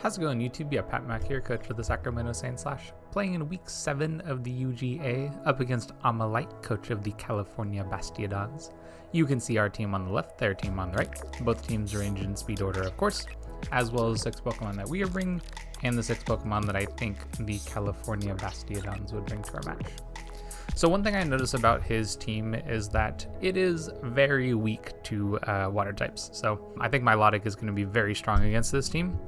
How's it going, YouTube? Yeah, Pat Mac here, coach of the Sacramento Saints / playing in week 7 of the UGA up against Omalight, coach of the California Bastiodons. You can see our team on the left, their team on the right. Both teams range in speed order, of course, as well as 6 Pokemon that we are bringing, and the 6 Pokemon that I think the California Bastiodons would bring to our match. So one thing I noticed about his team is that it is very weak to water types. So I think Milotic is going to be very strong against this team.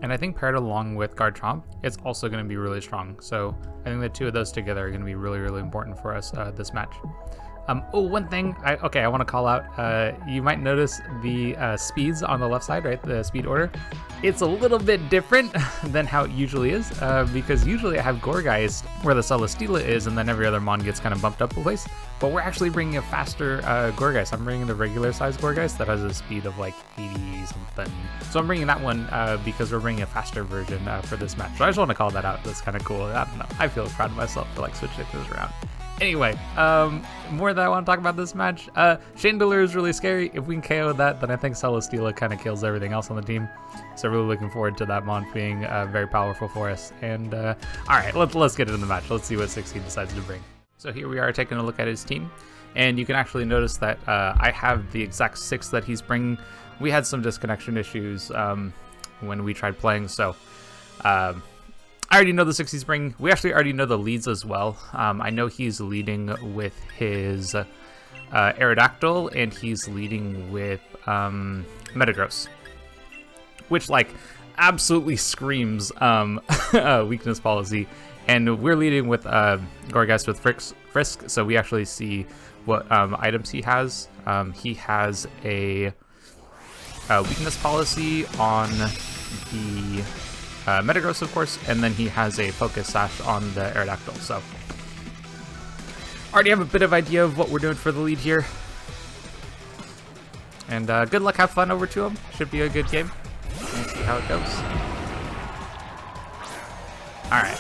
And I think paired along with Garchomp, it's also going to be really strong. So I think the two of those together are going to be really, really important for us this match. One thing I want to call out, you might notice the speeds on the left side, right? The speed order. It's a little bit different than how it usually is, because usually I have Gourgeist where the Celesteela is, and then every other Mon gets kind of bumped up a place. But we're actually bringing a faster Gourgeist. I'm bringing the regular size Gourgeist that has a speed of like 80 something. So I'm bringing that one because we're bringing a faster version for this match. So I just want to call that out. That's kind of cool. I don't know. I feel proud of myself for like switching things around. Anyway, more that I want to talk about this match. Chandelure is really scary. If we can KO that, then I think Celesteela kind of kills everything else on the team. So really looking forward to that Mon being very powerful for us. And all right, let's get into the match. Let's see what 16 decides to bring. So here we are taking a look at his team, and you can actually notice that I have the exact 6 that he's bringing. We had some disconnection issues when we tried playing, so I already know the 6 he's bringing. We actually already know the leads as well. I know he's leading with his Aerodactyl, and he's leading with Metagross, which like absolutely screams weakness policy. And we're leading with Gourgeist with Frisk, so we actually see what items he has. He has a weakness policy on the Metagross, of course, and then he has a Focus Sash on the Aerodactyl. So already have a bit of idea of what we're doing for the lead here. And good luck, have fun over to him. Should be a good game. Let's see how it goes. Alright.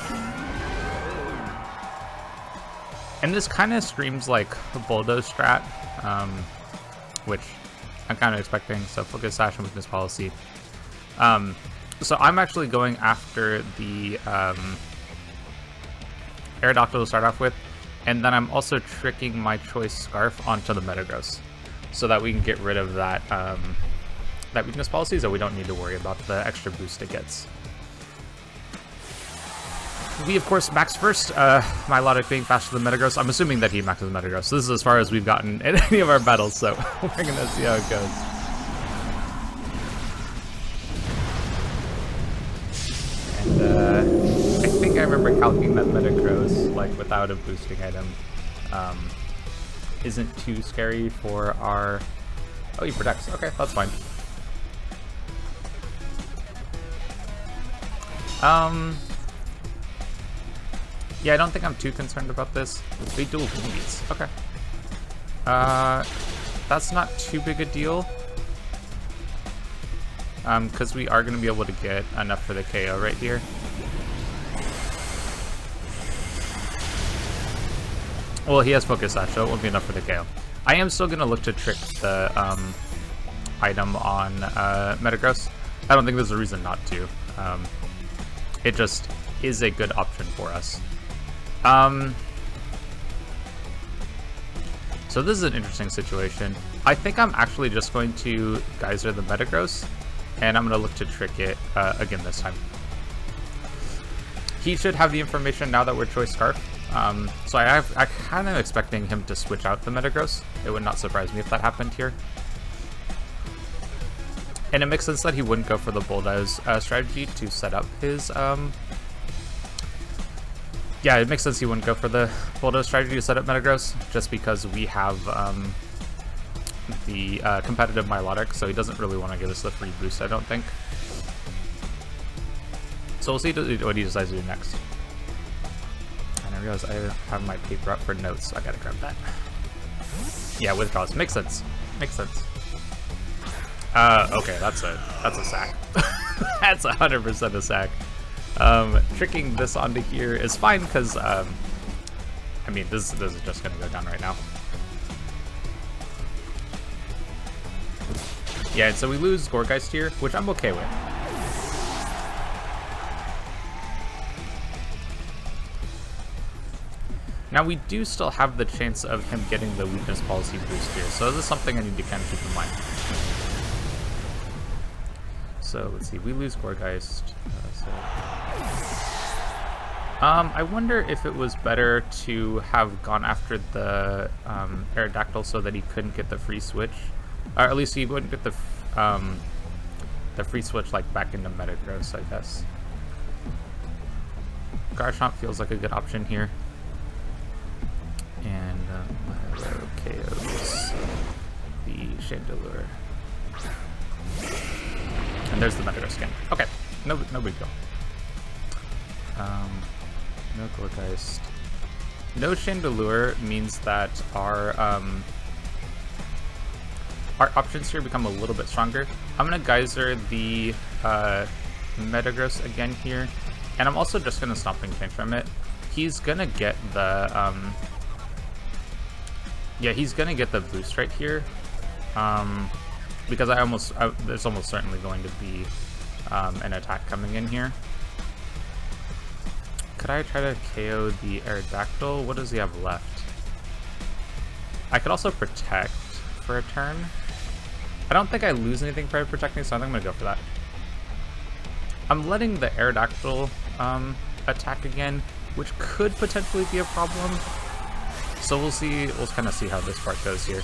And this kind of screams like a Bulldoze strat, which I'm kind of expecting. So Focus Sash and Weakness Policy. So I'm actually going after the Aerodactyl to start off with, and then I'm also tricking my Choice Scarf onto the Metagross, so that we can get rid of that that weakness policy, so we don't need to worry about the extra boost it gets. We of course max first, Milotic being faster than Metagross. I'm assuming that he maxes Metagross. So this is as far as we've gotten in any of our battles, so we're gonna see how it goes. I think I remember calculating that Metagross, like without a boosting item, isn't too scary for our... Oh, he protects. Okay, that's fine. Yeah, I don't think I'm too concerned about this. They dual leads. Okay. That's not too big a deal. Because we are going to be able to get enough for the KO right here. Well, he has Focus Sash, so it won't be enough for the KO. I am still going to look to trick the item on Metagross. I don't think there's a reason not to. It just is a good option for us. So this is an interesting situation. I think I'm actually just going to Geyser the Metagross, and I'm going to look to trick it again this time. He should have the information now that we're Choice Scarf. So I kind of expecting him to switch out the Metagross. It would not surprise me if that happened here. And it makes sense that he wouldn't go for the Bulldoze strategy to set up his... Yeah, it makes sense he wouldn't go for the Bulldoze strategy to set up Metagross, just because we have the competitive Milotic, so he doesn't really want to give us the free boost, I don't think. So we'll see what he decides to do next. And I realize I have my paper up for notes, so I gotta grab that. Yeah, withdraws. Makes sense. Makes sense. Okay, that's a sack. That's 100% a sack. Tricking this onto here is fine, because I mean, this is just gonna go down right now. Yeah, and so we lose Gourgeist here, which I'm okay with. Now we do still have the chance of him getting the weakness policy boost here, so this is something I need to kind of keep in mind. So let's see, we lose Gorgeist. I wonder if it was better to have gone after the Aerodactyl so that he couldn't get the free switch, or at least he wouldn't get the free switch like back into Metagross, I guess. Garchomp feels like a good option here. And KOs the Chandelure. And there's the Metagross skin. Okay, no big deal. No Gourgeist. No Chandelure means that our options here become a little bit stronger. I'm gonna Geyser the Metagross again here, and I'm also just gonna Stomping Change from it. He's gonna get the he's gonna get the boost right here, because there's almost certainly going to be an attack coming in here. Could I try to KO the Aerodactyl? What does he have left? I could also Protect for a turn. I don't think I lose anything for protecting, so I think I'm gonna go for that. I'm letting the Aerodactyl attack again, which could potentially be a problem. So we'll see. We'll kind of see how this part goes here.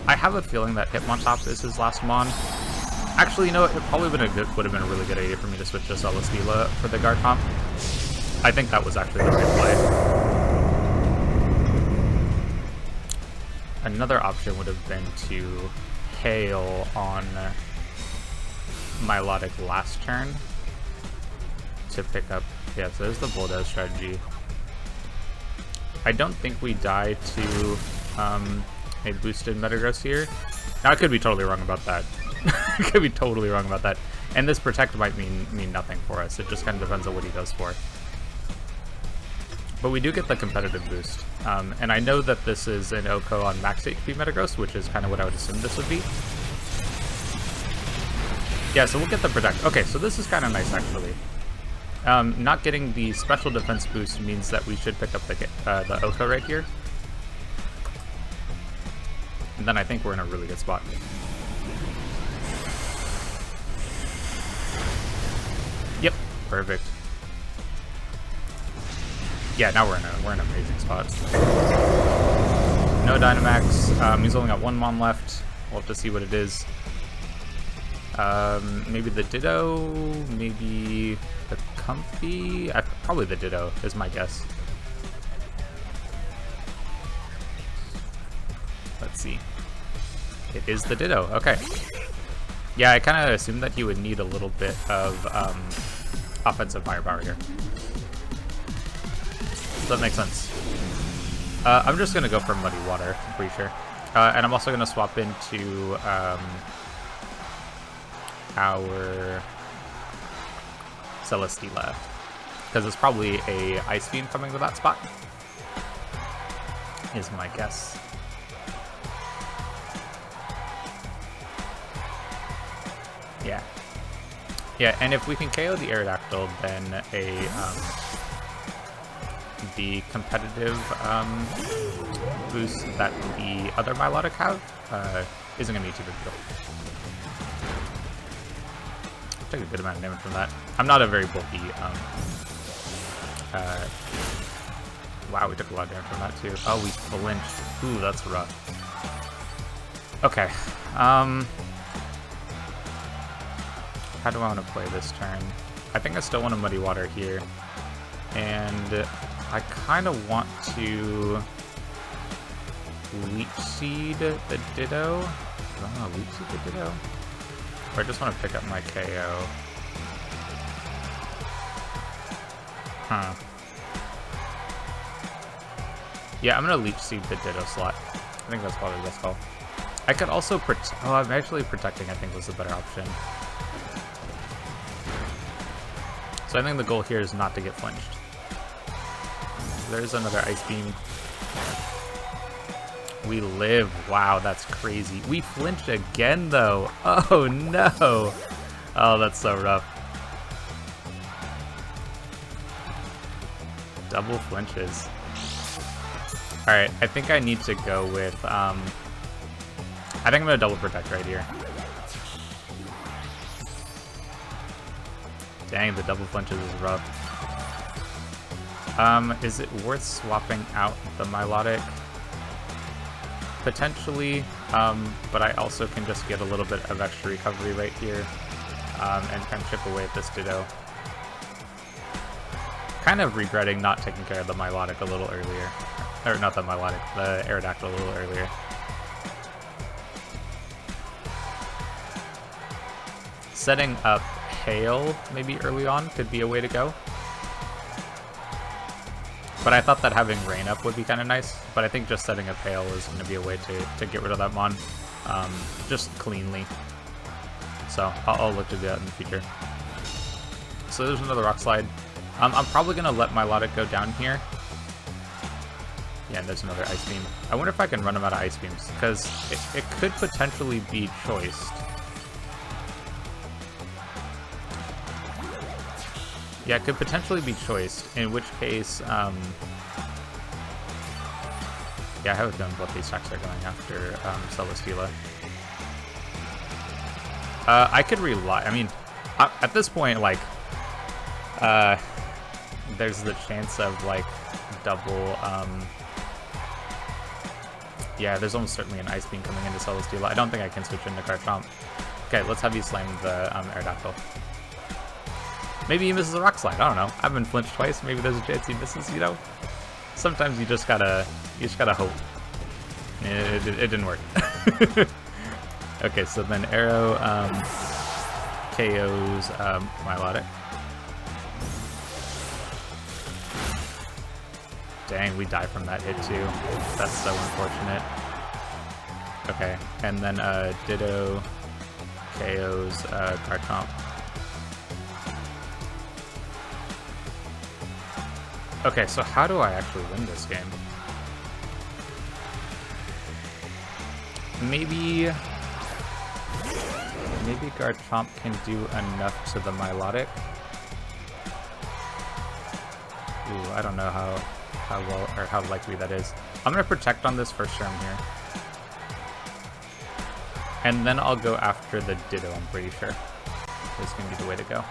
I have a feeling that Hitmontop is his last Mon. Actually, you know what? It probably would have been a really good idea for me to switch to Celesteela for the Garchomp. I think that was actually the right play. Another option would have been to Hail on Milotic last turn to pick up. Yeah, so there's the Bulldoze strategy. I don't think we die to a boosted Metagross here. Now, I could be totally wrong about that. I could be totally wrong about that. And this Protect might mean nothing for us. It just kind of depends on what he goes for. But we do get the competitive boost. And I know that this is an OHKO on max HP Metagross, which is kind of what I would assume this would be. Yeah, so we'll get the Protect. Okay, so this is kind of nice, actually. Not getting the special defense boost means that we should pick up the OHKO right here. And then I think we're in a really good spot. Yep, perfect. Yeah, now we're in an amazing spot. No Dynamax. He's only got one Mon left. We'll have to see what it is. Maybe the Ditto, maybe the Comfy. Probably the Ditto is my guess. Let's see. It is the Ditto. Okay. Yeah, I kind of assumed that he would need a little bit of offensive firepower here. So that makes sense. I'm just going to go for Muddy Water, I'm pretty sure. And I'm also going to swap into our Celesteela, because it's probably a Ice Beam coming to that spot, is my guess. Yeah. Yeah, and if we can KO the Aerodactyl, then the competitive boost that the other Milotic have isn't going to be too big a deal. Take a good amount of damage from that. I'm not a very bulky. Wow, we took a lot of damage from that too. Oh, we flinched. Ooh, that's rough. Okay. How do I want to play this turn? I think I still want a Muddy Water here. And I kind of want to Leech Seed the Ditto. I don't know, Leech Seed the Ditto? Or I just want to pick up my KO. Huh. Yeah, I'm going to Leech Seed the Ditto slot. I think that's probably the best call. I could also oh, I'm actually Protecting, I think, was the better option. So I think the goal here is not to get flinched. There's another Ice Beam. We live. Wow, that's crazy. We flinched again, though. Oh, no. Oh, that's so rough. Double flinches. Alright, I think I need to go with, I think I'm gonna double protect right here. Dang, the double flinches is rough. Is it worth swapping out the Milotic? Potentially, but I also can just get a little bit of extra recovery right here, and kind of chip away at this Ditto. Kind of regretting not taking care of the Milotic a little earlier. Or not the Milotic, the Aerodactyl a little earlier. Setting up Hail maybe early on could be a way to go. But I thought that having Rain Up would be kind of nice. But I think just setting up Hail is going to be a way to get rid of that Mon. Just cleanly. So I'll look to do that in the future. So there's another Rock Slide. I'm probably going to let Milotic go down here. Yeah, and there's another Ice Beam. I wonder if I can run him out of Ice Beams, because it could potentially be choiced. Yeah, it could potentially be choiced, in which case, yeah, I have a feeling both these tracks are going after Celesteela. I could rely, I mean, at this point, like, there's the chance of, like, double, yeah, there's almost certainly an Ice Beam coming into Celesteela. I don't think I can switch into Garchomp. Okay, let's have you slam the Aerodactyl. Maybe he misses a Rock Slide, I don't know. I've been flinched twice, maybe there's a chance he misses, you know? Sometimes you just gotta hope. It didn't work. Okay, so then Arrow KOs Milotic. Dang, we die from that hit too. That's so unfortunate. Okay, and then Ditto KOs Garchomp. Okay, so how do I actually win this game? Maybe Garchomp can do enough to the Milotic. Ooh, I don't know how well or how likely that is. I'm gonna protect on this first turn here. And then I'll go after the Ditto, I'm pretty sure. This is gonna be the way to go.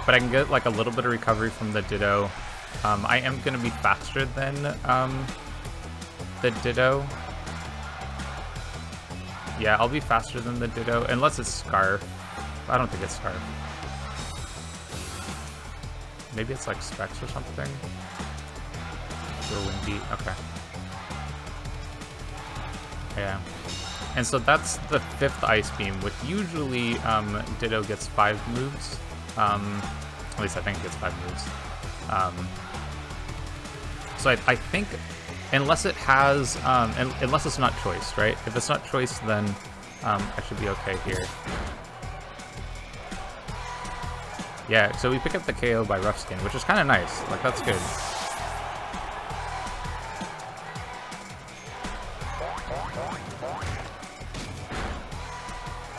But I can get like a little bit of recovery from the Ditto. I am gonna be faster than the Ditto. Yeah, I'll be faster than the Ditto, unless it's Scarf. I don't think it's Scarf. Maybe it's like Specs or something. Or Windy, okay. Yeah. And so that's the 5th Ice Beam, which usually Ditto gets 5 moves. At least I think it gets 5 moves. So I think, unless it has, unless it's not choiced, right? If it's not choiced, then I should be okay here. Yeah, so we pick up the KO by Rough Skin, which is kind of nice. Like, that's good.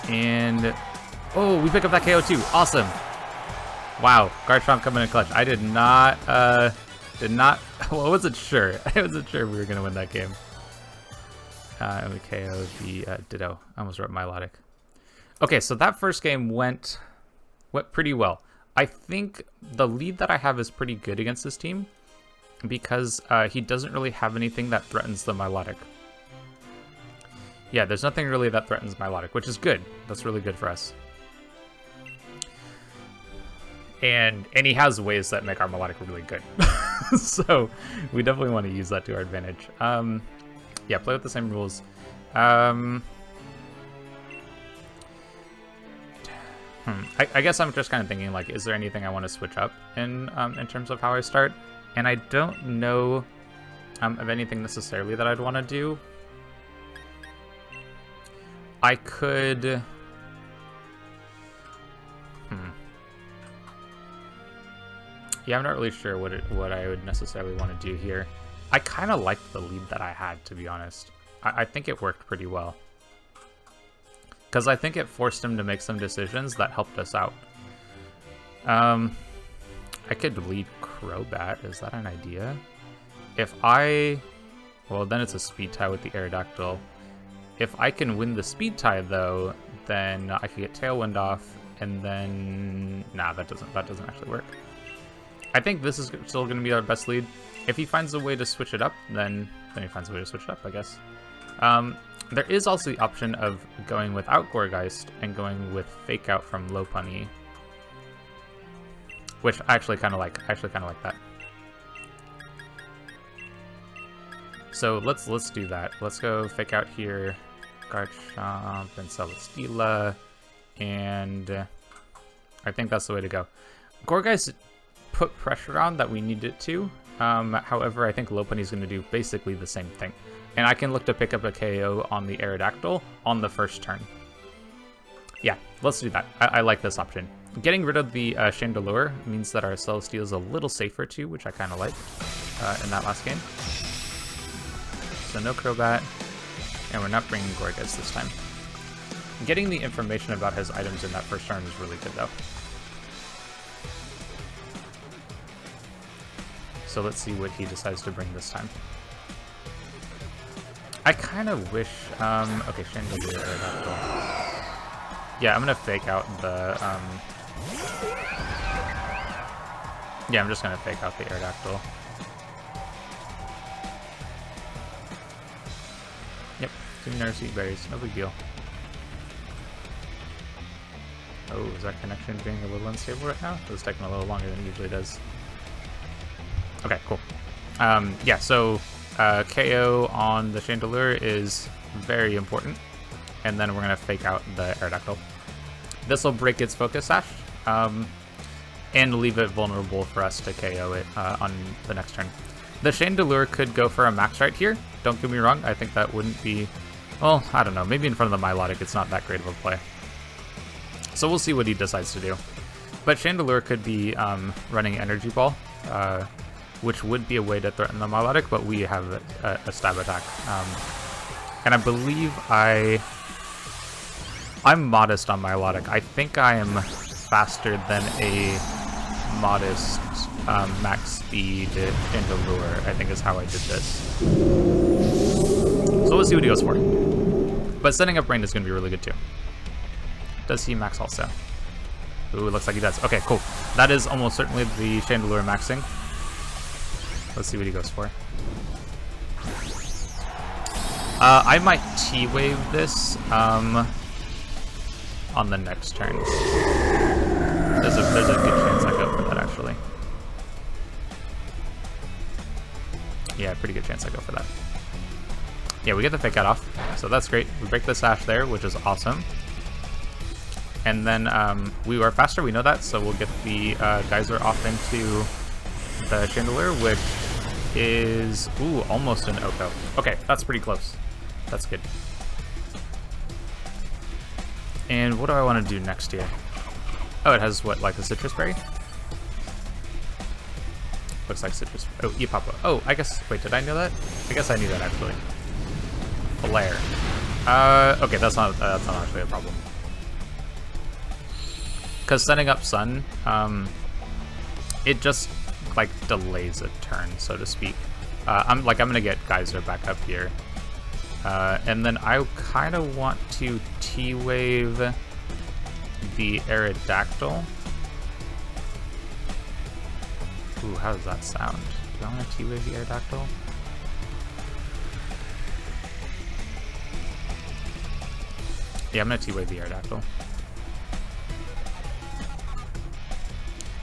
And, oh, we pick up that KO too. Awesome. Wow, Garchomp coming in clutch. I did not, well, I wasn't sure. I wasn't sure we were going to win that game. And we KO'd the Ditto. I almost wrote Milotic. Okay, so that first game went pretty well. I think the lead that I have is pretty good against this team because he doesn't really have anything that threatens the Milotic. Yeah, there's nothing really that threatens Milotic, which is good. That's really good for us. And he has ways that make our Milotic really good. So we definitely want to use that to our advantage. Yeah, play with the same rules. I guess I'm just kind of thinking, like, is there anything I want to switch up in terms of how I start? And I don't know of anything necessarily that I'd want to do. I could... Yeah, I'm not really sure what I would necessarily want to do here. I kind of liked the lead that I had, to be honest. I think it worked pretty well. Because I think it forced him to make some decisions that helped us out. I could lead Crobat. Is that an idea? if I... Well, then it's a speed tie with the Aerodactyl. If I can win the speed tie, though, then I could get Tailwind off, and then... Nah, that doesn't actually work. I think this is still going to be our best lead. If he finds a way to switch it up, then he finds a way to switch it up, I guess. There is also the option of going without Gourgeist and going with Fake Out from Lopunny, which I actually kind of like. I actually kind of like that. So let's do that. Let's go Fake Out here, Garchomp, and Celesteela, and I think that's the way to go. Gourgeist put pressure on that we need it to. However, I think Lopunny is going to do basically the same thing. And I can look to pick up a KO on the Aerodactyl on the first turn. Yeah, let's do that. I like this option. Getting rid of the Chandelure means that our Celesteela is a little safer too, which I kind of like in that last game. So no Crobat, and we're not bringing Gourgeist this time. Getting the information about his items in that first turn is really good though. So let's see what he decides to bring this time. I kind of wish, okay, Chandelure, yeah, I'm gonna Fake Out the, yeah, I'm just gonna Fake Out the Aerodactyl. Yep, 2 Nerve Seed Berries, no big deal. Oh, is that connection being a little unstable right now? It's taking a little longer than it usually does. Okay, cool. Yeah, so KO on the Chandelure is very important, and then we're going to Fake Out the Aerodactyl. This will break its Focus Sash, and leave it vulnerable for us to KO it on the next turn. The Chandelure could go for a Max right here. Don't get me wrong, I think that wouldn't be... Well, I don't know, maybe in front of the Milotic it's not that great of a play. So we'll see what he decides to do. But Chandelure could be running Energy Ball, which would be a way to threaten the Milotic, but we have a stab attack. And I believe I'm modest on Milotic. I think I am faster than a modest max speed Chandelure, I think is how I did this. So we'll see what he goes for. But setting up Rain is going to be really good too. Does he max also? Ooh, it looks like he does. Okay, cool. That is almost certainly the Chandelure maxing. Let's see what he goes for. I might T-Wave this on the next turn. There's a good chance I go for that, actually. Yeah, pretty good chance I go for that. Yeah, we get the Fake Out off, so that's great. We break the Sash there, which is awesome. And then we are faster, we know that, so we'll get the Geyser off into the Chandelure, which is, ooh, almost an Oko. Okay, that's pretty close. That's good. And what do I want to do next here? Oh, it has what, like a Citrus Berry? Looks like Citrus. Oh, Epapa. Oh, I guess, wait, did I know that? I guess I knew that actually. Flare. Okay, that's not actually a problem. Because setting up Sun, it just like delays a turn, so to speak. I'm gonna get Geyser back up here, and then I kind of want to T-Wave the Aerodactyl. Ooh, how does that sound? Do I want to T-Wave the Aerodactyl? Yeah, I'm gonna T-Wave the Aerodactyl.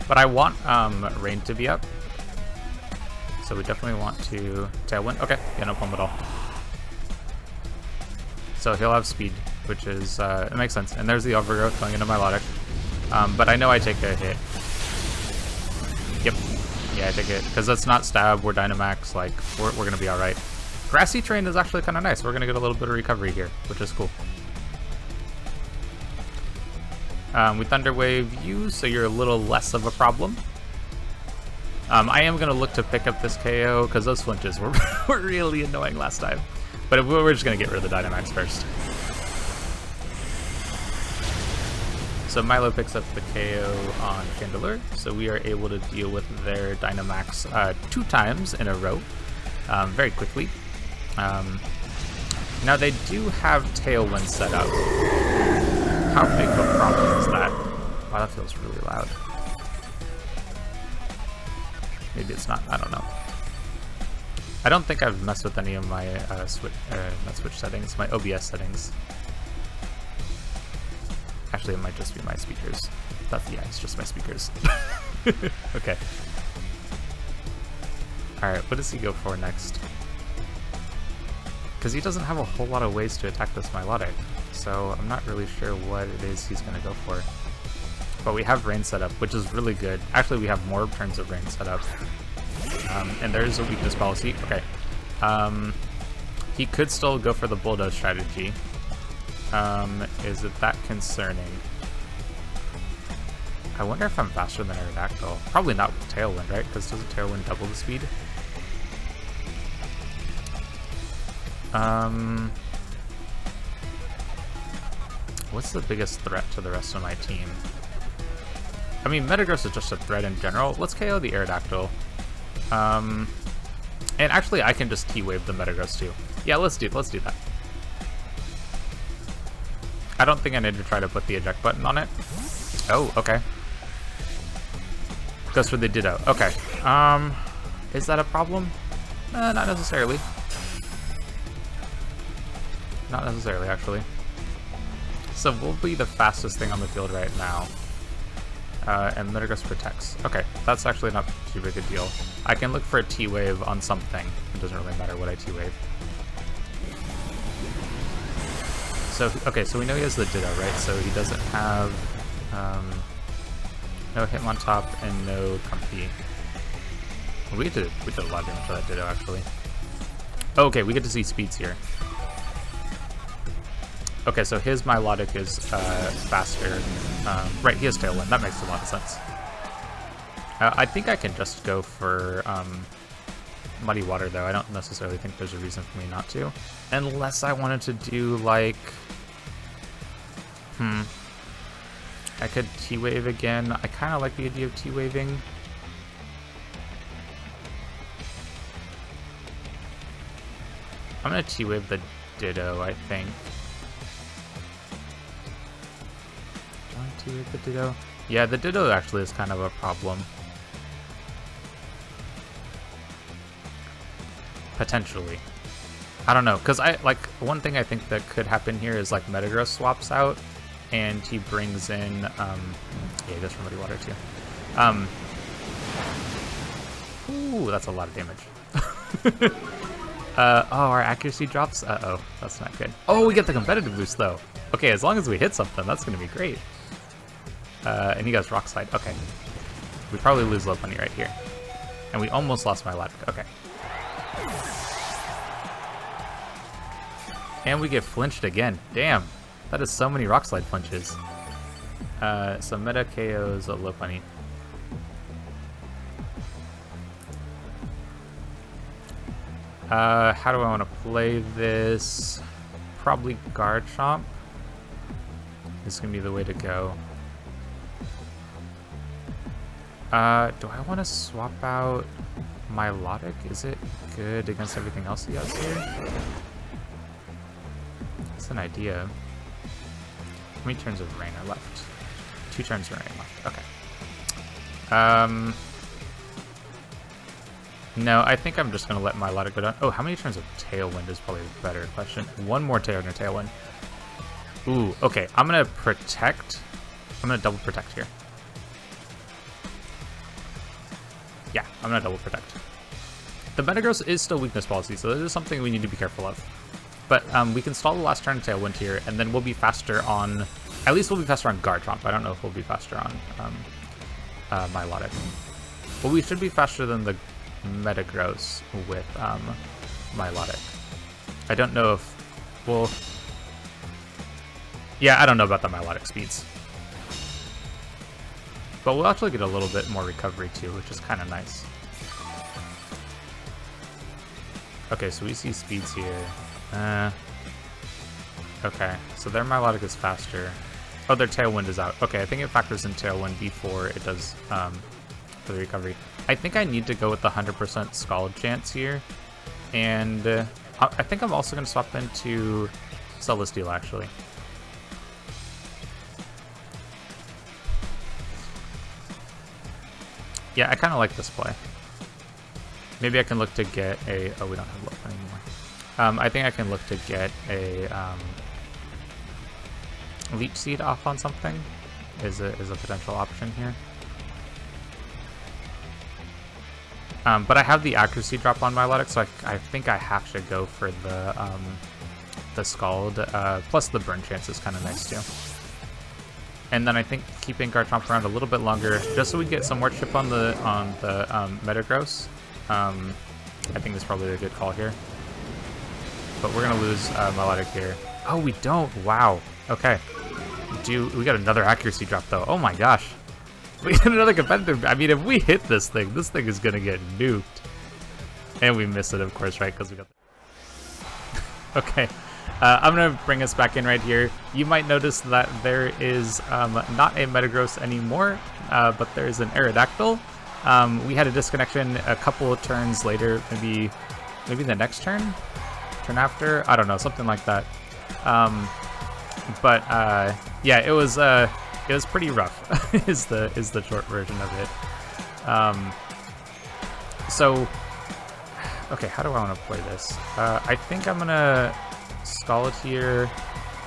But I want Rain to be up, so we definitely want to Tailwind. Okay, yeah, no problem at all. So he'll have speed, which is, it makes sense. And there's the Overgrowth going into Milotic. But I know I take a hit. Yep, yeah, I take it. Because that's not Stab, we're Dynamax, like, we're going to be alright. Grassy Terrain is actually kind of nice. We're going to get a little bit of recovery here, which is cool. We Thunder Wave you, so you're a little less of a problem. I am going to look to pick up this KO, because those flinches were really annoying last time. But we're just going to get rid of the Dynamax first. So Milo picks up the KO on Chandelure, so we are able to deal with their Dynamax 2 times in a row. very quickly. Now they do have Tailwind set up. How big of a problem is that? Wow, that feels really loud. Maybe it's not, I don't know. I don't think I've messed with any of my not switch settings, my OBS settings. Actually, it might just be my speakers. Yeah, it's just my speakers. Okay. Alright, what does he go for next? Because he doesn't have a whole lot of ways to attack this Milotic, so I'm not really sure what it is he's going to go for. But we have Rain set up, which is really good. Actually, we have more turns of Rain set up. And there's a weakness policy. Okay. He could still go for the Bulldoze strategy. Is it that concerning? I wonder if I'm faster than Aerodactyl. Probably not with Tailwind, right? Because doesn't Tailwind double the speed? What's the biggest threat to the rest of my team? I mean, Metagross is just a threat in general. Let's KO the Aerodactyl. And actually, I can just T-Wave the Metagross too. Yeah, let's do that. I don't think I need to try to put the eject button on it. Oh, okay. Goes for the Ditto. Okay. Is that a problem? Not necessarily. Not necessarily, actually. So we'll be the fastest thing on the field right now. And Metagross protects. Okay, that's actually not too big a deal. I can look for a T-Wave on something. It doesn't really matter what I T-Wave. So, okay, so we know he has the Ditto, right? So he doesn't have no Hitmontop and no Comfy. We did a lot of damage to that Ditto, actually. Oh, okay, we get to see speeds here. Okay, so his Milotic is faster. Right, he has Tailwind. That makes a lot of sense. I think I can just go for Muddy Water, though. I don't necessarily think there's a reason for me not to. Unless I wanted to do, like... I could T-Wave again. I kind of like the idea of T-Waving. I'm going to T-Wave the Ditto, I think. Do I T-Wave the Ditto? Yeah, the Ditto actually is kind of a problem. Potentially. I don't know, because one thing I think that could happen here is like Metagross swaps out and he brings in yeah, he goes for Muddy Water too. Ooh, that's a lot of damage. Oh, our accuracy drops? Uh-oh, that's not good. Oh, we get the competitive boost though. Okay, as long as we hit something, that's gonna be great. And he goes Rock Slide. Okay. We probably lose Lopunny right here. And we almost lost Milotic. Okay. And we get flinched again. Damn. That is so many Rock Slide flinches. So Meta KOs a Lopunny. How do I want to play this? Probably Guard Chomp. This is going to be the way to go. Do I want to swap out Milotic? Is it good against everything else he has here? That's an idea. How many turns of Rain are left? 2 turns of Rain left. Okay. No, I think I'm just going to let Milotic go down. Oh, how many turns of Tailwind is probably a better question. 1 more Tailwind or Tailwind. Ooh, okay. I'm going to protect. I'm going to double protect here. Yeah, I'm going to double protect. The Metagross is still weakness policy, so this is something we need to be careful of. But we can stall the last turn Tailwind here, and then we'll be faster on... At least we'll be faster on Garchomp. I don't know if we'll be faster on Milotic. But we should be faster than the Metagross with Milotic. I don't know if... Well... Yeah, I don't know about the Milotic speeds. But we'll actually get a little bit more recovery too, which is kind of nice. Okay, so we see speeds here. Okay, so their Milotic is faster. Oh, their Tailwind is out. Okay, I think it factors in Tailwind before it does for the recovery. I think I need to go with the 100% Scald chance here. And I think I'm also going to swap into Celesteela, actually. Yeah, I kind of like this play. Maybe I can look to get a... Oh, we don't have Loaf anymore. I think I can look to get a Leech Seed off on something. Is a potential option here. But I have the accuracy drop on Milotic, so I think I have to go for the Scald. Plus the burn chance is kind of nice too. And then I think keeping Garchomp around a little bit longer, just so we get some more chip on the Metagross. I think is probably a good call here. But we're gonna lose Milotic here. Oh, we don't. Wow. Okay. We got another accuracy drop though. Oh my gosh. We got another competitive. I mean, if we hit this thing is gonna get nuked. And we miss it, of course, right? Because we got. Okay. I'm gonna bring us back in right here. You might notice that there is not a Metagross anymore, but there is an Aerodactyl. We had a disconnection a couple of turns later, maybe the next turn after. I don't know, something like that. But yeah, it was pretty rough. is the short version of it. So okay, how do I want to play this? I think I'm gonna Scald here,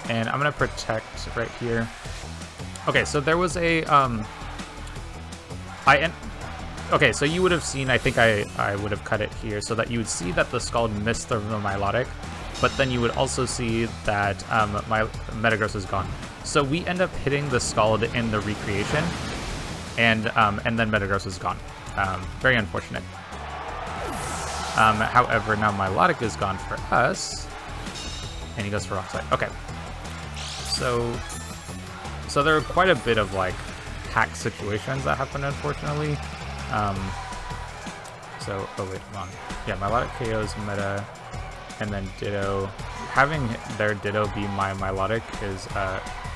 and I'm gonna protect right here. Okay, so there was a okay, so you would have seen, I think I would have cut it here so that you would see that the Scald missed the Milotic, but then you would also see that my Metagross is gone. So we end up hitting the Scald in the recreation, and then Metagross is gone. Very unfortunate. However, now Milotic is gone for us, and he goes for Rock Slide. Okay. So there are quite a bit of like hack situations that happen, unfortunately. So, oh wait, hold on. Yeah, Milotic KO's meta, and then Ditto. Having their Ditto be my Milotic is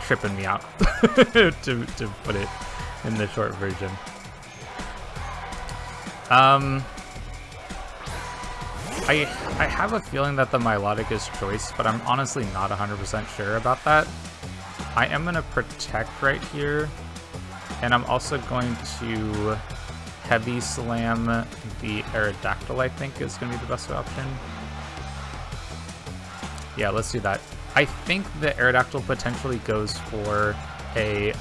tripping me out, to put it in the short version. I have a feeling that the Milotic is choice, but I'm honestly not 100% sure about that. I am going to protect right here, and I'm also going to Heavy Slam the Aerodactyl, I think is going to be the best option. Yeah, let's do that. I think the Aerodactyl potentially goes for a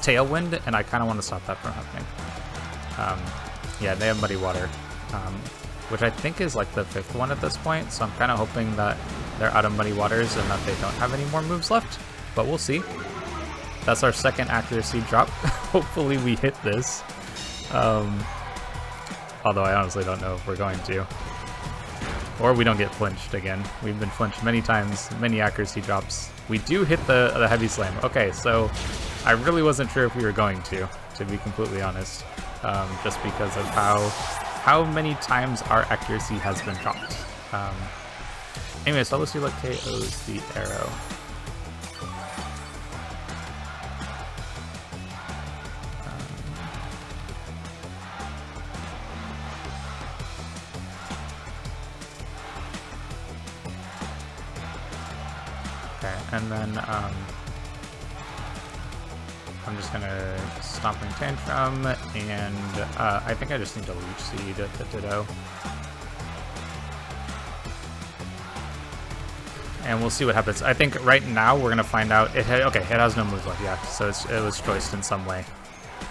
Tailwind, and I kind of want to stop that from happening. Yeah, they have Muddy Water, which I think is like the 5th one at this point, so I'm kind of hoping that they're out of Muddy Waters and that they don't have any more moves left, but we'll see. That's our second accuracy drop. Hopefully we hit this. Although I honestly don't know if we're going to. Or we don't get flinched again. We've been flinched many times, many accuracy drops. We do hit the Heavy Slam. Okay, so I really wasn't sure if we were going to be completely honest. Just because of how many times our accuracy has been dropped. Anyway, so let's see what KOs the arrow. Okay, and then I'm just gonna Stomping Tantrum, and I think I just need to Leech Seed the Ditto. And we'll see what happens. I think right now we're gonna find out. It has no moves left. Yeah, so it was choiced in some way.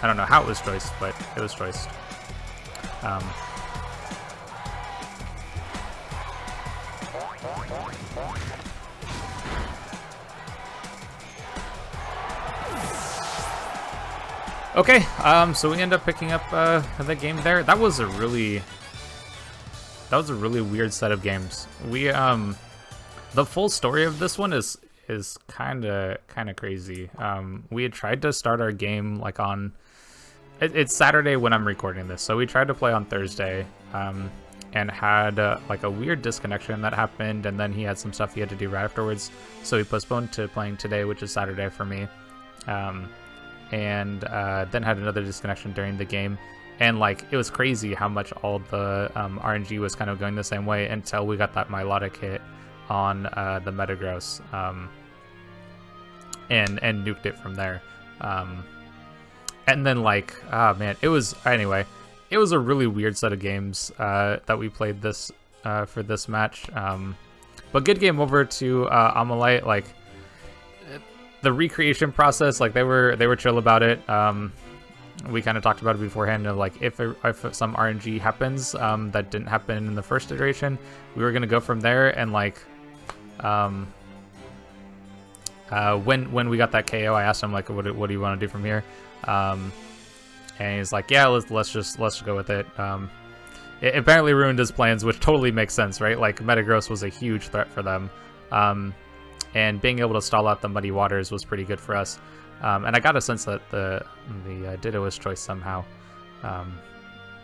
I don't know how it was choiced, but it was choiced. Okay, so we end up picking up the game there. That was a really weird set of games. We the full story of this one is kind of crazy. We had tried to start our game like on it's Saturday when I'm recording this, so we tried to play on Thursday, and had like a weird disconnection that happened, and then he had some stuff he had to do right afterwards, so we postponed to playing today, which is Saturday for me. And then had another disconnection during the game, And like it was crazy how much all the RNG was kind of going the same way until we got that Milotic hit on the Metagross, and nuked it from there. And then like, ah man, it was a really weird set of games that we played this for this match. But good game over to Omalight. Like the recreation process, like they were chill about it. We kind of talked about it beforehand. Of like if some RNG happens that didn't happen in the first iteration, we were gonna go from there. And like when we got that KO, I asked him like, what do you want to do from here? And he's like, yeah, let's just go with it. It apparently ruined his plans, which totally makes sense, right? Like Metagross was a huge threat for them, and being able to stall out the Muddy Waters was pretty good for us. And I got a sense that the Ditto was choice somehow.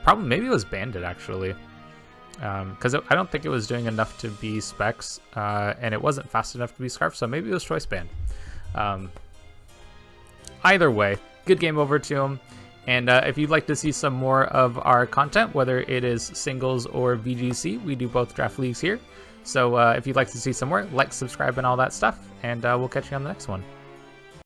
Probably maybe it was Bandit actually, because I don't think it was doing enough to be Specs, and it wasn't fast enough to be Scarf, so maybe it was choice band. Either way, good game over to him. And if you'd like to see some more of our content, whether it is singles or VGC, we do both draft leagues here. So if you'd like to see some more, like, subscribe, and all that stuff. And we'll catch you on the next one.